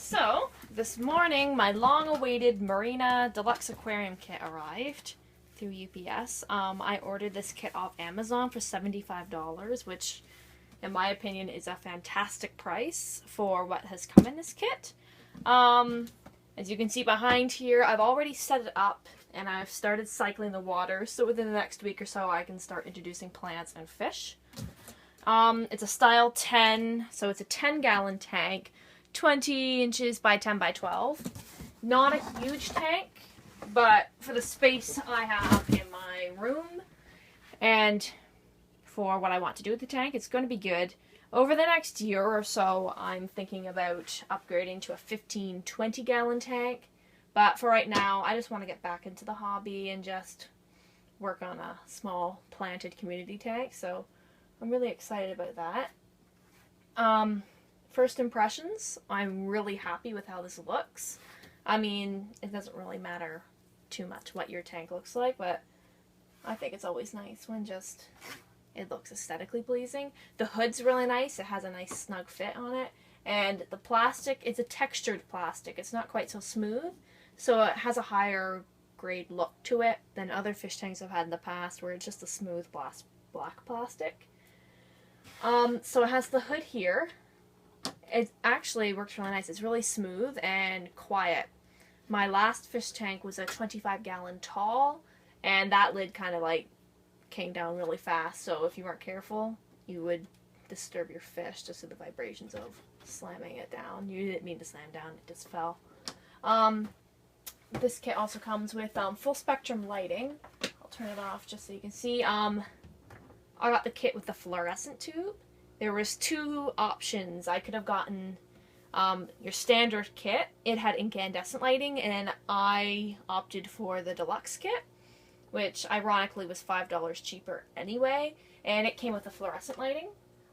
So, this morning, my long-awaited Marina Deluxe Aquarium kit arrived through UPS. I ordered this kit off Amazon for $75, which, in my opinion, is a fantastic price for what has come in this kit. As you can see behind here, I've already set it up, and I've started cycling the water, so within the next week or so, I can start introducing plants and fish. It's a style 10, so it's a 10-gallon tank. 20 inches by 10 by 12. Not a huge tank, but for the space I have in my room and for what I want to do with the tank, it's going to be good. Over the next year or so, I'm thinking about upgrading to a 15-20 gallon tank. But for right now, I just want to get back into the hobby and just work on a small planted community tank. So I'm really excited about that. First impressions, I'm really happy with how this looks. I mean, it doesn't really matter too much what your tank looks like, but I think it's always nice when just it looks aesthetically pleasing. The hood's really nice. It has a nice snug fit on it. And the plastic is a textured plastic. It's not quite so smooth, so it has a higher grade look to it than other fish tanks I've had in the past where it's just a smooth black plastic. So it has the hood here. It actually works really nice. It's really smooth and quiet. My last fish tank was a 25-gallon tall, and that lid kind of like came down really fast, so if you weren't careful, you would disturb your fish just with the vibrations of slamming it down. You didn't mean to slam down, it just fell. This kit also comes with full spectrum lighting. I'll turn it off just so you can see. I got the kit with the fluorescent tube. There was two options. I could have gotten your standard kit. It had incandescent lighting, and I opted for the deluxe kit, which ironically was $5 cheaper anyway, and it came with the fluorescent lighting.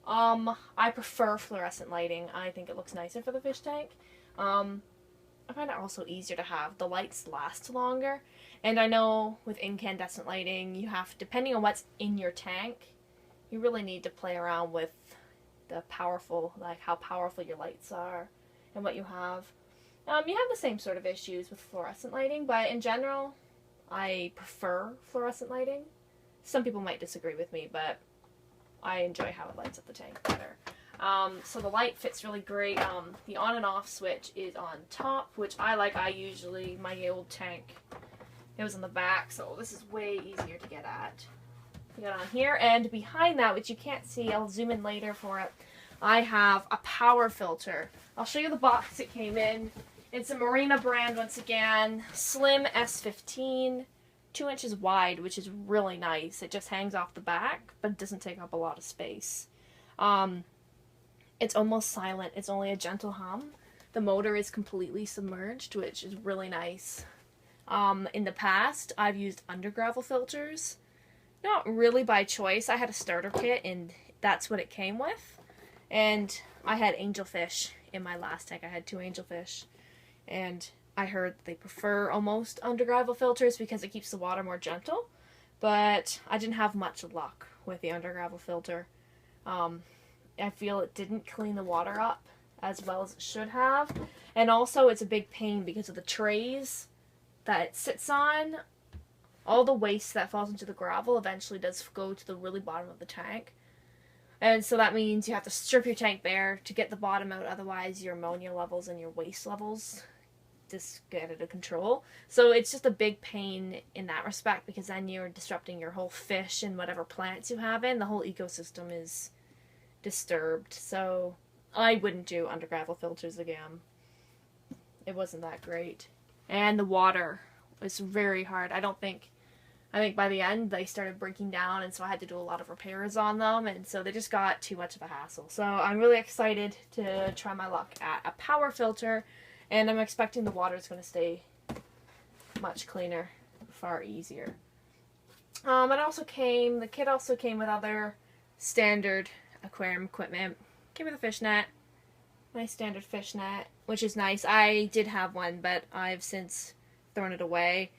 I prefer fluorescent lighting. I think it looks nicer for the fish tank. I find it also easier to have. The lights last longer, and I know with incandescent lighting, you have, depending on what's in your tank, you really need to play around with the powerful, like how powerful your lights are and what you have. You have the same sort of issues with fluorescent lighting, but in general, I prefer fluorescent lighting. Some people might disagree with me, but I enjoy how it lights up the tank better. So the light fits really great. The on and off switch is on top, which I like. My old tank, it was on the back, so this is way easier to get at. Get on here, and behind that, which you can't see, I'll zoom in later for it, I have a power filter. I'll show you the box it came in. It's a Marina brand once again, slim S15, 2 inches wide, which is really nice. It just hangs off the back, but it doesn't take up a lot of space. It's almost silent. It's only a gentle hum. The motor is completely submerged, which is really nice. In the past, I've used undergravel filters. Not really by choice. I had a starter kit, and that's what it came with. And I had angelfish in my last tank. I had 2 angelfish. And I heard they prefer almost undergravel filters because it keeps the water more gentle. But I didn't have much luck with the undergravel filter. I feel it didn't clean the water up as well as it should have. And also it's a big pain because of the trays that it sits on. All the waste that falls into the gravel eventually does go to the really bottom of the tank. And so that means you have to strip your tank bare to get the bottom out, otherwise your ammonia levels and your waste levels just get out of control. So it's just a big pain in that respect, because then you're disrupting your whole fish and whatever plants you have in. The whole ecosystem is disturbed. So I wouldn't do undergravel filters again. It wasn't that great. And the water was very hard. I think by the end they started breaking down, and so I had to do a lot of repairs on them, and so they just got too much of a hassle. So I'm really excited to try my luck at a power filter, and I'm expecting the water is going to stay much cleaner, far easier. The kit also came with other standard aquarium equipment. Came with a fish net, my standard fish net, which is nice. I did have one, but I've since thrown it away.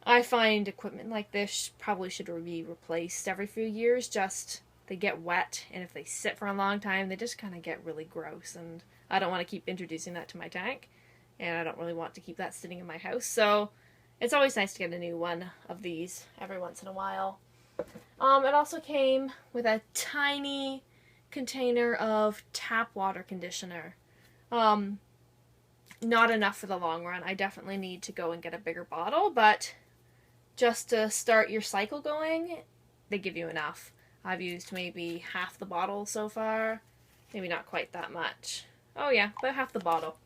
I find equipment like this probably should be replaced every few years. Just they get wet, and if they sit for a long time, they just kind of get really gross, and I don't want to keep introducing that to my tank, and I don't really want to keep that sitting in my house. So it's always nice to get a new one of these every once in a while. It also came with a tiny container of tap water conditioner. Not enough for the long run. I definitely need to go and get a bigger bottle, but just to start your cycle going, they give you enough. I've used maybe half the bottle so far. Maybe not quite that much. Oh yeah, about half the bottle.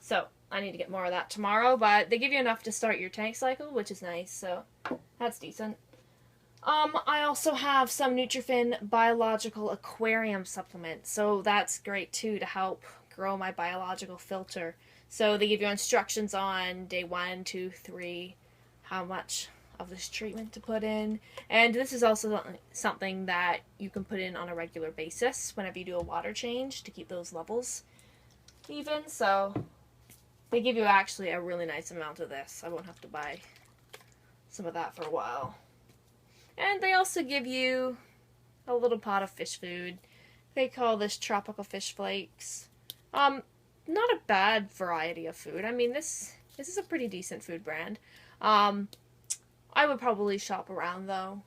So I need to get more of that tomorrow, but they give you enough to start your tank cycle, which is nice, so that's decent. I also have some Nutrifin biological aquarium supplement, so that's great too to help grow my biological filter. So they give you instructions on day 1, 2, 3, how much of this treatment to put in. And this is also something that you can put in on a regular basis whenever you do a water change to keep those levels even. So they give you actually a really nice amount of this. I won't have to buy some of that for a while. And they also give you a little pot of fish food. They call this tropical fish flakes. Not a bad variety of food. I mean, this is a pretty decent food brand. I would probably shop around though,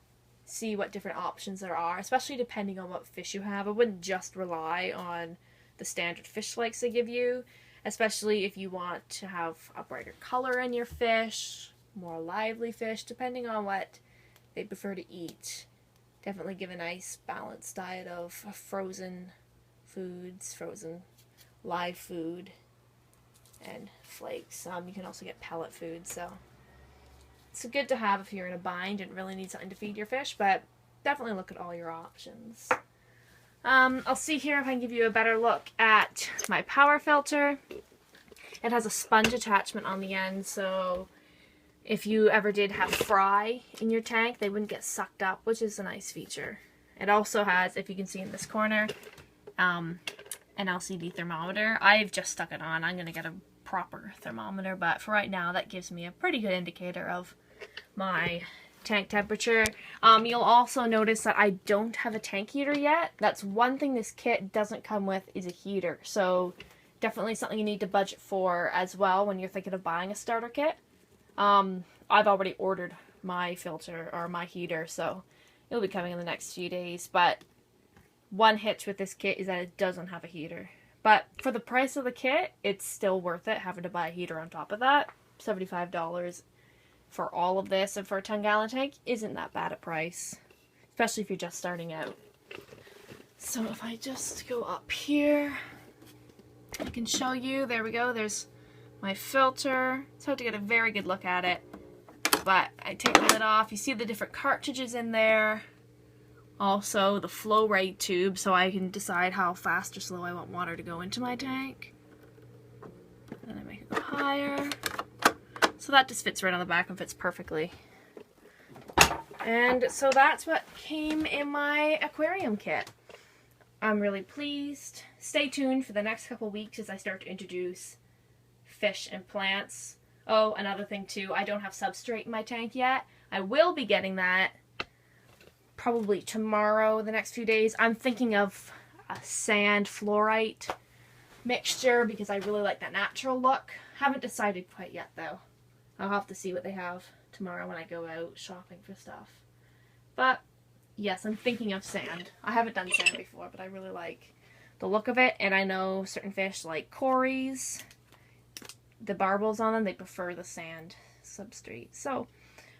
see what different options there are, especially depending on what fish you have. I wouldn't just rely on the standard fish flakes they give you, especially if you want to have a brighter color in your fish, more lively fish, depending on what they prefer to eat. Definitely give a nice balanced diet of frozen foods, frozen live food, and flakes. You can also get pellet food, so it's good to have if you're in a bind and really need something to feed your fish, but definitely look at all your options. I'll see here if I can give you a better look at my power filter. It has a sponge attachment on the end, so if you ever did have fry in your tank, they wouldn't get sucked up, which is a nice feature. It also has, if you can see in this corner, an LCD thermometer. I've just stuck it on. I'm going to get a proper thermometer, but for right now, that gives me a pretty good indicator of my tank temperature. You'll also notice that I don't have a tank heater yet. That's one thing this kit doesn't come with, is a heater. So definitely something you need to budget for as well when you're thinking of buying a starter kit. I've already ordered my filter or my heater, so it'll be coming in the next few days, but one hitch with this kit is that it doesn't have a heater. But for the price of the kit, it's still worth it having to buy a heater on top of that. $75 for all of this, and for a 10-gallon tank isn't that bad a price, especially if you're just starting out. So if I just go up here, I can show you. There we go. There's my filter. It's hard to get a very good look at it, but I take the lid off. You see the different cartridges in there. Also the flow rate tube, so I can decide how fast or slow I want water to go into my tank. And I make it go higher. So that just fits right on the back and fits perfectly. And so that's what came in my aquarium kit. I'm really pleased. Stay tuned for the next couple weeks as I start to introduce fish and plants. Oh, another thing too, I don't have substrate in my tank yet. I will be getting that probably tomorrow, the next few days. I'm thinking of a sand fluorite mixture because I really like that natural look. Haven't decided quite yet though. I'll have to see what they have tomorrow when I go out shopping for stuff. But yes, I'm thinking of sand. I haven't done sand before, but I really like the look of it, and I know certain fish like cories, the barbels on them, they prefer the sand substrate. So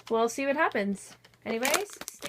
we'll see what happens. Anyways, stay